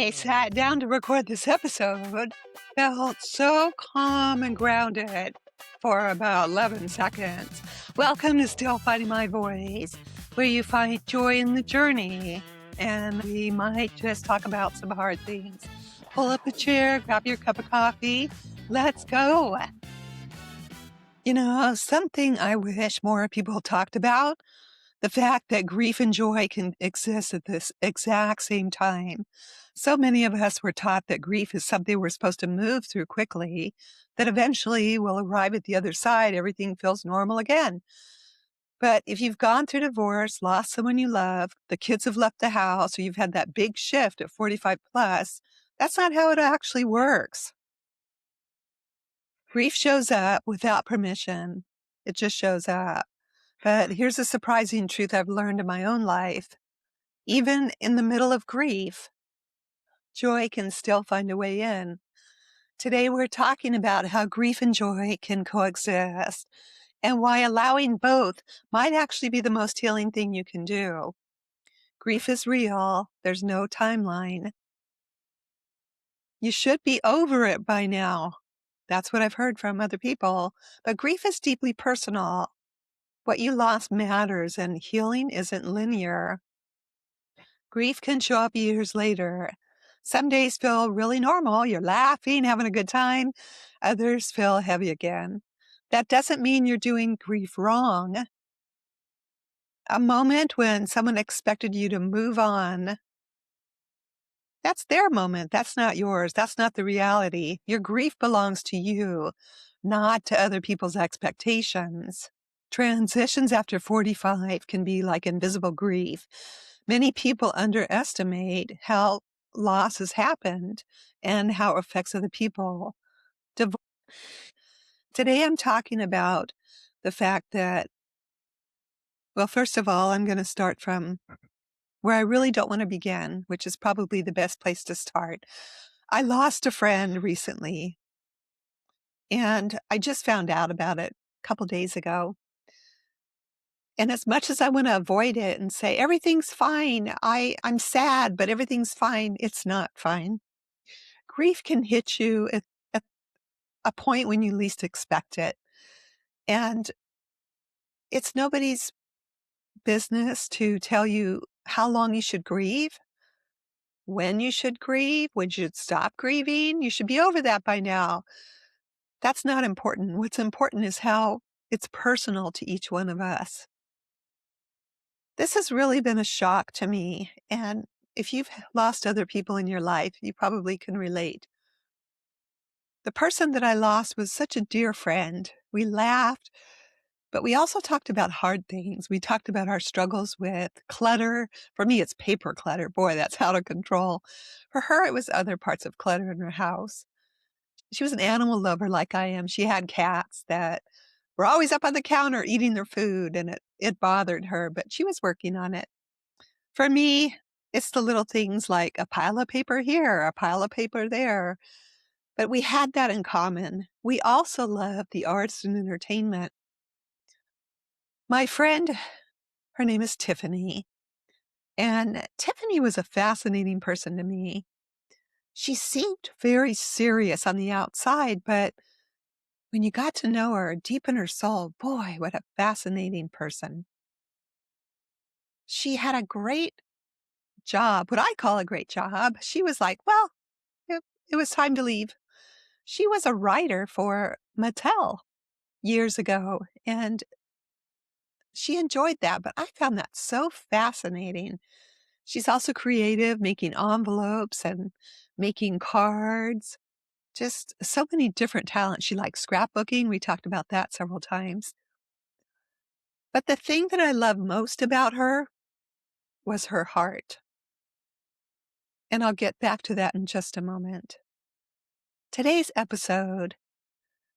I sat down to record this episode, felt so calm and grounded for about 11 seconds. Welcome to Still Finding My Voice, where you find joy in the journey. And we might just talk about some hard things. Pull up a chair, grab your cup of coffee. Let's go. You know, something I wish more people talked about, the fact that grief and joy can exist at this exact same time. So many of us were taught that grief is something we're supposed to move through quickly, that eventually we'll arrive at the other side, everything feels normal again. But if you've gone through divorce, lost someone you love, the kids have left the house, or you've had that big shift at 45 plus, that's not how it actually works. Grief shows up without permission. It just shows up. But here's a surprising truth I've learned in my own life. Even in the middle of grief, joy can still find a way in. Today we're talking about how grief and joy can coexist and why allowing both might actually be the most healing thing you can do. Grief is real. There's no timeline. You should be over it by now. That's what I've heard from other people. But grief is deeply personal. What you lost matters, and healing isn't linear. Grief can show up years later. Some days feel really normal. You're laughing, having a good time. Others feel heavy again. That doesn't mean you're doing grief wrong. A moment when someone expected you to move on, that's their moment. That's not yours. That's not the reality. Your grief belongs to you, not to other people's expectations. Transitions after 45 can be like invisible grief. Many people underestimate how loss has happened and how it affects other people. Today I'm talking about the fact that, well, first of all, I'm going to start from where I really don't want to begin, which is probably the best place to start. I lost a friend recently, and I just found out about it a couple days ago. And as much as I want to avoid it and say, everything's fine, I'm sad, but everything's fine, it's not fine. Grief can hit you at a point when you least expect it. And it's nobody's business to tell you how long you should grieve, when you should grieve, when you should stop grieving. You should be over that by now. That's not important. What's important is how it's personal to each one of us. This has really been a shock to me, and if you've lost other people in your life, you probably can relate. The person that I lost was such a dear friend. We laughed, but we also talked about hard things. We talked about our struggles with clutter. For me, it's paper clutter. Boy, that's out of control. For her, it was other parts of clutter in her house. She was an animal lover like I am. She had cats that were always up on the counter eating their food, and it bothered her, but she was working on it. For me, it's the little things like a pile of paper here, a pile of paper there. But we had that in common. We also love the arts and entertainment. My friend, her name is Tiffany, and Tiffany was a fascinating person to me. She seemed very serious on the outside, but when you got to know her deep in her soul, boy, what a fascinating person. She had a great job, what I call a great job. She was like, well, it was time to leave. She was a writer for Mattel years ago, and she enjoyed that, but I found that so fascinating. She's also creative, making envelopes and making cards, just so many different talents. She likes scrapbooking. We talked about that several times. But the thing that I love most about her was her heart. And I'll get back to that in just a moment. Today's episode,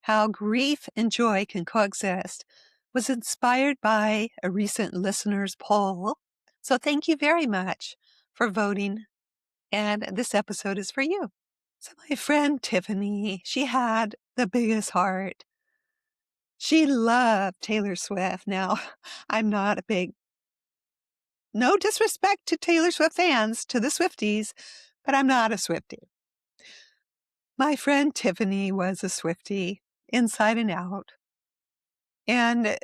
How Grief and Joy Can Coexist, was inspired by a recent listener's poll. So thank you very much for voting. And this episode is for you. So my friend Tiffany, she had the biggest heart. She loved Taylor Swift. Now, I'm not a big, no disrespect to Taylor Swift fans, to the Swifties, but I'm not a Swiftie. My friend Tiffany was a Swiftie, inside and out. And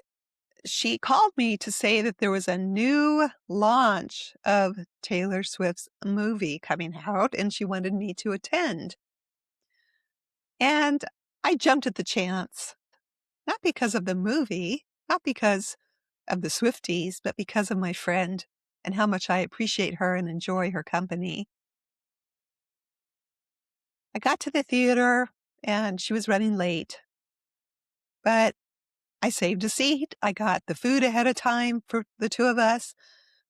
she called me to say that there was a new launch of Taylor Swift's movie coming out, and she wanted me to attend. And I jumped at the chance, not because of the movie, not because of the Swifties, but because of my friend and how much I appreciate her and enjoy her company. I got to the theater and she was running late, but I saved a seat. I got the food ahead of time for the two of us,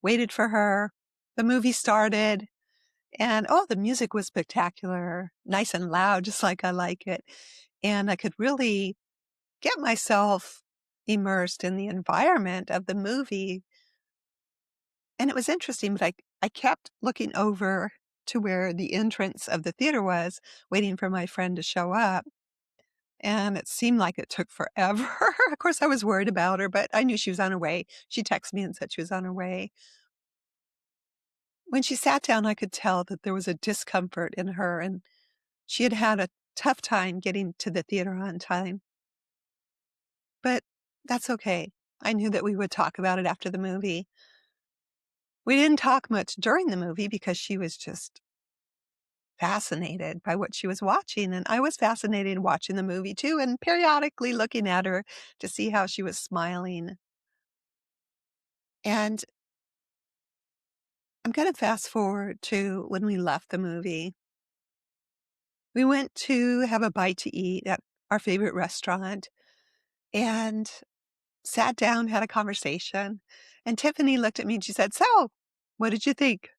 waited for her. The movie started and the music was spectacular, nice and loud, just like I like it. And I could really get myself immersed in the environment of the movie. And it was interesting, but I kept looking over to where the entrance of the theater was, waiting for my friend to show up. And it seemed like it took forever. Of course, I was worried about her, but I knew she was on her way. She texted me and said she was on her way. When she sat down, I could tell that there was a discomfort in her, and she had had a tough time getting to the theater on time. But that's okay. I knew that we would talk about it after the movie. We didn't talk much during the movie because she was just fascinated by what she was watching, and I was fascinated watching the movie too, and periodically looking at her to see how she was smiling. And I'm gonna fast forward to when we left the movie. We went to have a bite to eat at our favorite restaurant and sat down, had a conversation, and Tiffany looked at me and she said, "So, what did you think?"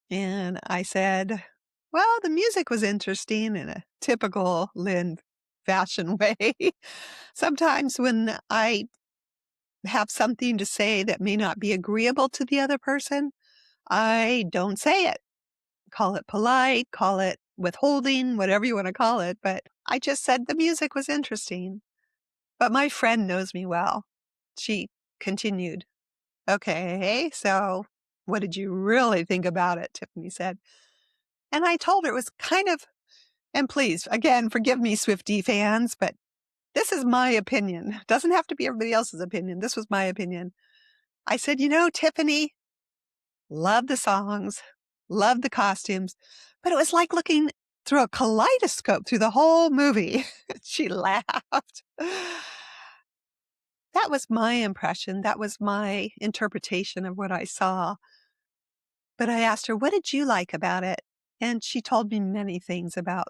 And I said, "Well, the music was interesting in a typical Lynn fashion way." Sometimes when I have something to say that may not be agreeable to the other person, I don't say it. Call it polite, call it withholding, whatever you want to call it. But I just said the music was interesting. But my friend knows me well. She continued, "Okay, so what did you really think about it?" Tiffany said. And I told her it was kind of, and please, again, forgive me, Swiftie fans, but this is my opinion. It doesn't have to be everybody else's opinion. This was my opinion. I said, Tiffany, love the songs, love the costumes, but it was like looking through a kaleidoscope through the whole movie. She laughed. That was my impression. That was my interpretation of what I saw. But I asked her, what did you like about it? And she told me many things about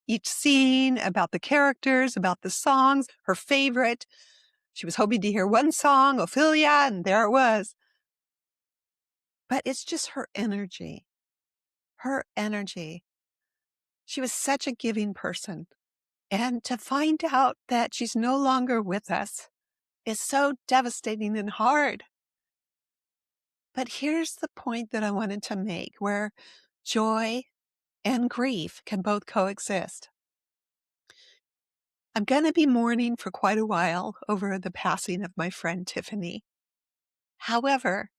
each scene, about the characters, about the songs, her favorite. She was hoping to hear one song, Ophelia, and there it was. But it's just her energy. Her energy. She was such a giving person. And to find out that she's no longer with us is so devastating and hard. But here's the point that I wanted to make, where joy and grief can both coexist. I'm going to be mourning for quite a while over the passing of my friend Tiffany. However,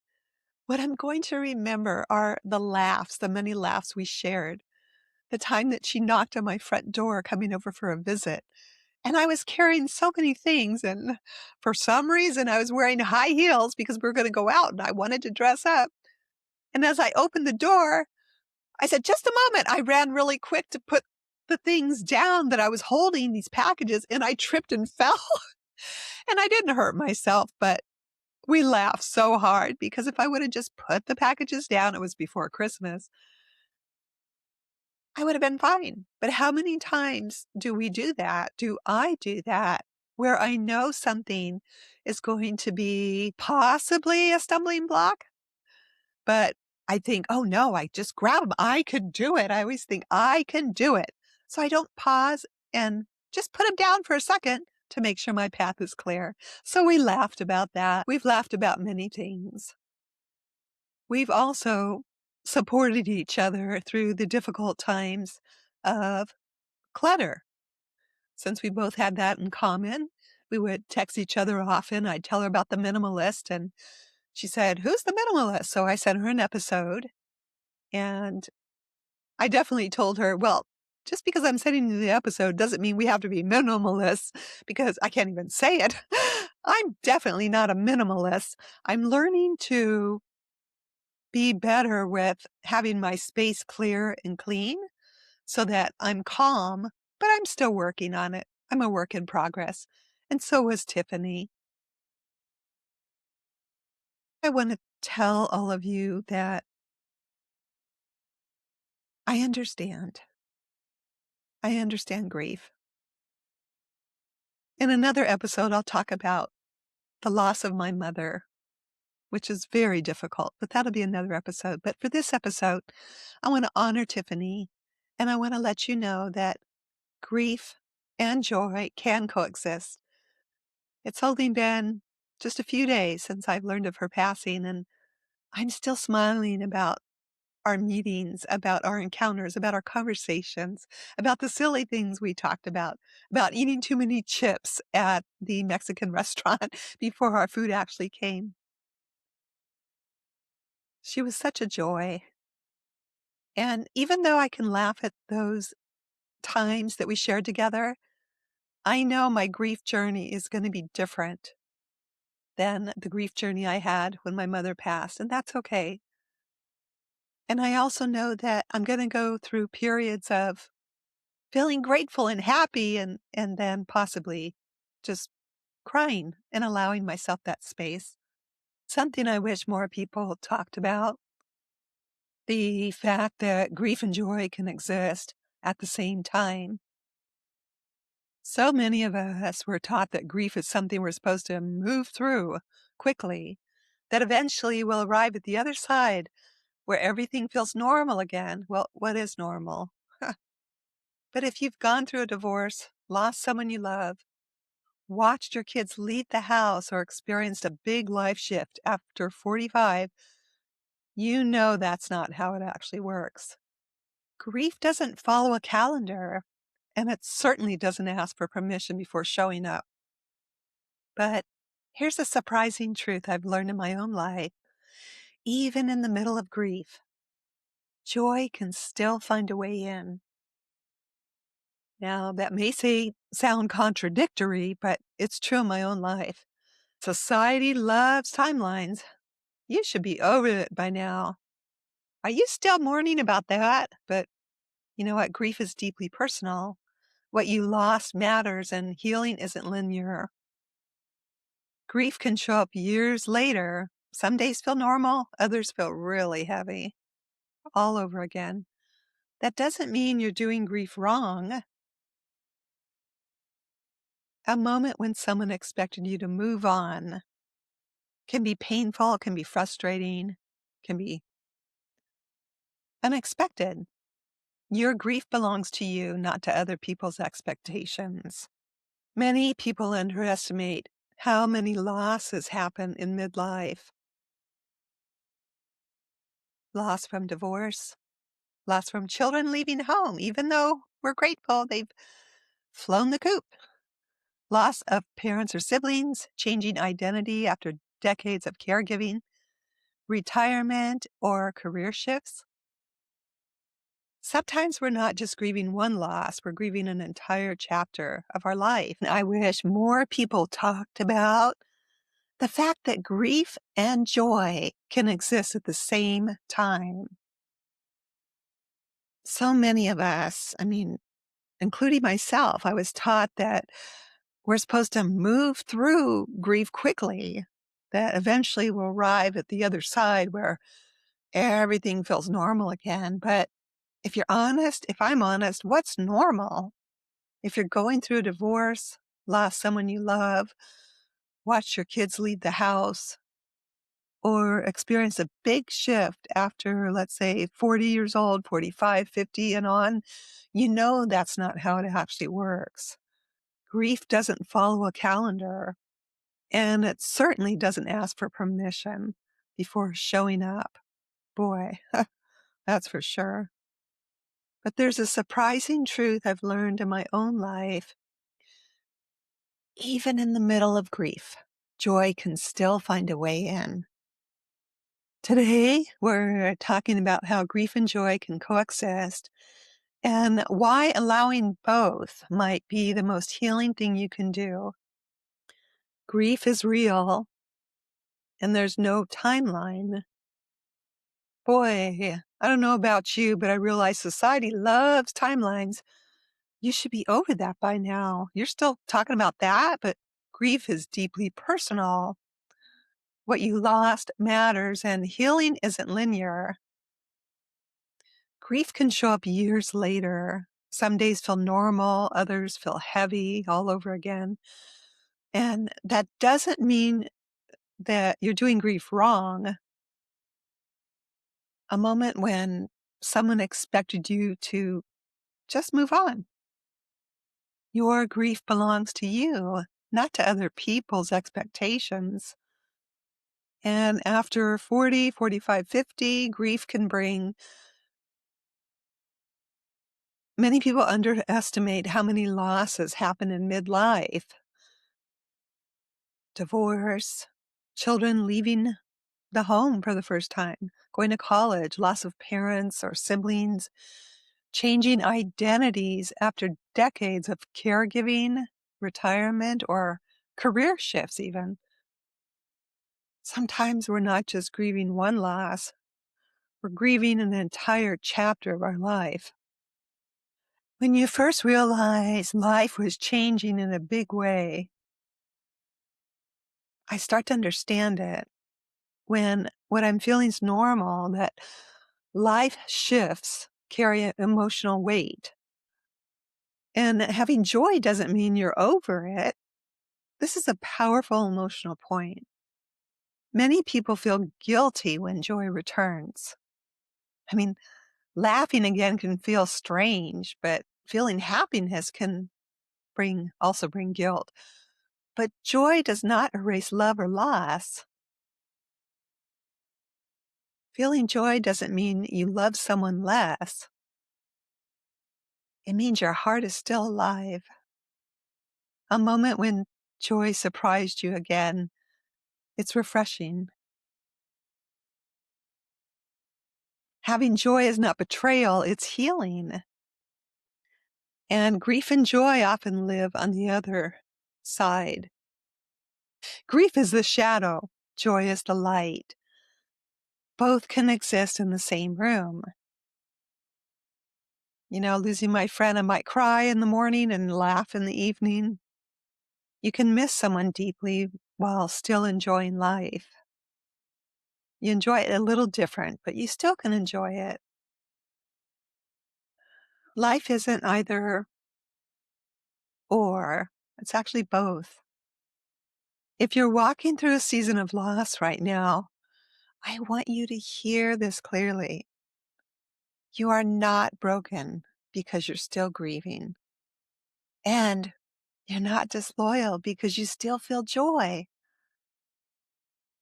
what I'm going to remember are the laughs, the many laughs we shared, the time that she knocked on my front door coming over for a visit. And I was carrying so many things, and for some reason I was wearing high heels because we were going to go out and I wanted to dress up. And as I opened the door, I said, "Just a moment." I ran really quick to put the things down that I was holding, these packages, and I tripped and fell. And I didn't hurt myself, but we laughed so hard because if I would have just put the packages down, it was before Christmas, I would have been fine. But how many times do we do that? Do I do that? Where I know something is going to be possibly a stumbling block, but I think, "Oh no, I just grab them. I could do it." I always think I can do it. So I don't pause and just put them down for a second to make sure my path is clear. So we laughed about that. We've laughed about many things. We've also supported each other through the difficult times of clutter. Since we both had that in common, we would text each other often. I'd tell her about the minimalist, and she said, "Who's the minimalist?" So I sent her an episode. And I definitely told her, "Well, just because I'm sending you the episode doesn't mean we have to be minimalists," because I can't even say it. I'm definitely not a minimalist. I'm learning to be better with having my space clear and clean so that I'm calm, but I'm still working on it. I'm a work in progress. And so was Tiffany. I want to tell all of you that I understand. I understand grief. In another episode, I'll talk about the loss of my mother, which is very difficult, but that'll be another episode. But for this episode, I want to honor Tiffany, and I want to let you know that grief and joy can coexist. It's only been just a few days since I've learned of her passing, and I'm still smiling about our meetings, about our encounters, about our conversations, about the silly things we talked about eating too many chips at the Mexican restaurant before our food actually came. She was such a joy. And even though I can laugh at those times that we shared together, I know my grief journey is going to be different than the grief journey I had when my mother passed, and that's okay. And I also know that I'm going to go through periods of feeling grateful and happy and then possibly just crying and allowing myself that space. Something I wish more people talked about, the fact that grief and joy can exist at the same time. So many of us were taught that grief is something we're supposed to move through quickly, that eventually we'll arrive at the other side where everything feels normal again. Well, what is normal? But if you've gone through a divorce, lost someone you love, watched your kids leave the house, or experienced a big life shift after 45, you know that's not how it actually works. Grief doesn't follow a calendar, and it certainly doesn't ask for permission before showing up. But here's a surprising truth I've learned in my own life. Even in the middle of grief, joy can still find a way in. Now, that may sound contradictory, but it's true in my own life. Society loves timelines. You should be over it by now. Are you still mourning about that? But you know what? Grief is deeply personal. What you lost matters, and healing isn't linear. Grief can show up years later. Some days feel normal, others feel really heavy, all over again. That doesn't mean you're doing grief wrong. A moment when someone expected you to move on can be painful, can be frustrating, can be unexpected. Your grief belongs to you, not to other people's expectations. Many people underestimate how many losses happen in midlife. Loss from divorce, loss from children leaving home, even though we're grateful they've flown the coop. Loss of parents or siblings, changing identity after decades of caregiving, retirement or career shifts. Sometimes we're not just grieving one loss, we're grieving an entire chapter of our life. And I wish more people talked about the fact that grief and joy can exist at the same time. So many of us, including myself, I was taught that we're supposed to move through grief quickly, that eventually we'll arrive at the other side where everything feels normal again. But if you're honest, if I'm honest, what's normal? If you're going through a divorce, lost someone you love, watched your kids leave the house, or experienced a big shift after, let's say, 40 years old, 45, 50 and on, you know that's not how it actually works. Grief doesn't follow a calendar, and it certainly doesn't ask for permission before showing up. Boy, that's for sure. But there's a surprising truth I've learned in my own life. Even in the middle of grief, joy can still find a way in. Today, we're talking about how grief and joy can coexist and why allowing both might be the most healing thing you can do. Grief is real and there's no timeline. Boy, I don't know about you, but I realize society loves timelines. You should be over that by now. You're still talking about that, but grief is deeply personal. What you lost matters, and healing isn't linear. Grief can show up years later. Some days feel normal, others feel heavy all over again. And that doesn't mean that you're doing grief wrong. A moment when someone expected you to just move on. Your grief belongs to you, not to other people's expectations. And after 40, 45, 50, grief can bring. Many people underestimate how many losses happen in midlife. Divorce, children leaving the home for the first time, going to college, loss of parents or siblings, changing identities after decades of caregiving, retirement, or career shifts even. Sometimes we're not just grieving one loss, we're grieving an entire chapter of our life. When you first realize life was changing in a big way, I start to understand it. When what I'm feeling is normal, that life shifts carry an emotional weight. And having joy doesn't mean you're over it. This is a powerful emotional point. Many people feel guilty when joy returns. I mean, laughing again can feel strange, but feeling happiness can also bring guilt. But joy does not erase love or loss. Feeling joy doesn't mean you love someone less. It means your heart is still alive. A moment when joy surprised you again. It's refreshing. Having joy is not betrayal, it's healing. And grief and joy often live on the other side. Grief is the shadow, joy is the light. Both can exist in the same room. Losing my friend, I might cry in the morning and laugh in the evening. You can miss someone deeply while still enjoying life. You enjoy it a little different, but you still can enjoy it. Life isn't either or, it's actually both. If you're walking through a season of loss right now, I want you to hear this clearly. You are not broken because you're still grieving. And you're not disloyal because you still feel joy.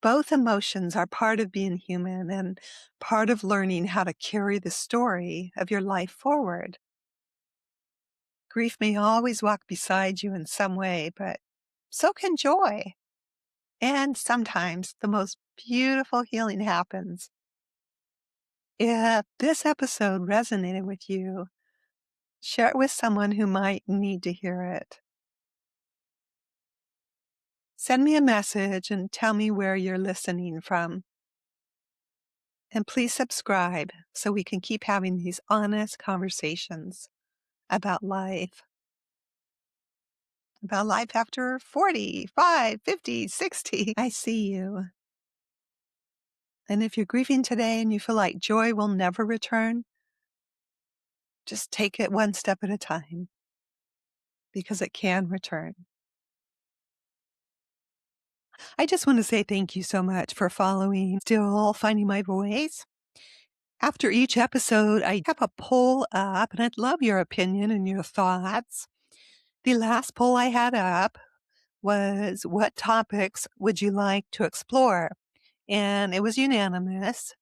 Both emotions are part of being human and part of learning how to carry the story of your life forward. Grief may always walk beside you in some way, but so can joy. And sometimes the most beautiful healing happens. If this episode resonated with you, share it with someone who might need to hear it. Send me a message and tell me where you're listening from. And please subscribe so we can keep having these honest conversations about life. About life after 45, 50, 60. I see you. And if you're grieving today and you feel like joy will never return, just take it one step at a time because it can return. I just want to say thank you so much for following Still Finding My Voice. After each episode, I have a poll up, and I'd love your opinion and your thoughts. The last poll I had up was, what topics would you like to explore? And it was unanimous.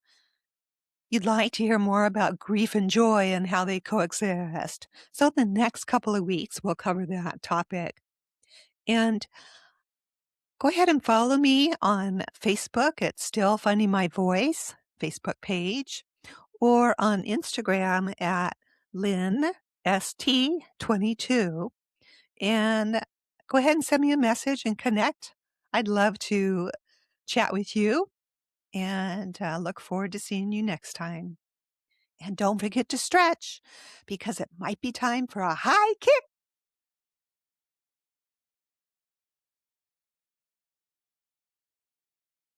You'd like to hear more about grief and joy and how they coexist. So the next couple of weeks, we'll cover that topic. And Go ahead and follow me on Facebook at Still Finding My Voice Facebook page, or on Instagram at LynnST22. And go ahead and send me a message and connect. I'd love to chat with you and look forward to seeing you next time. And don't forget to stretch because it might be time for a high kick.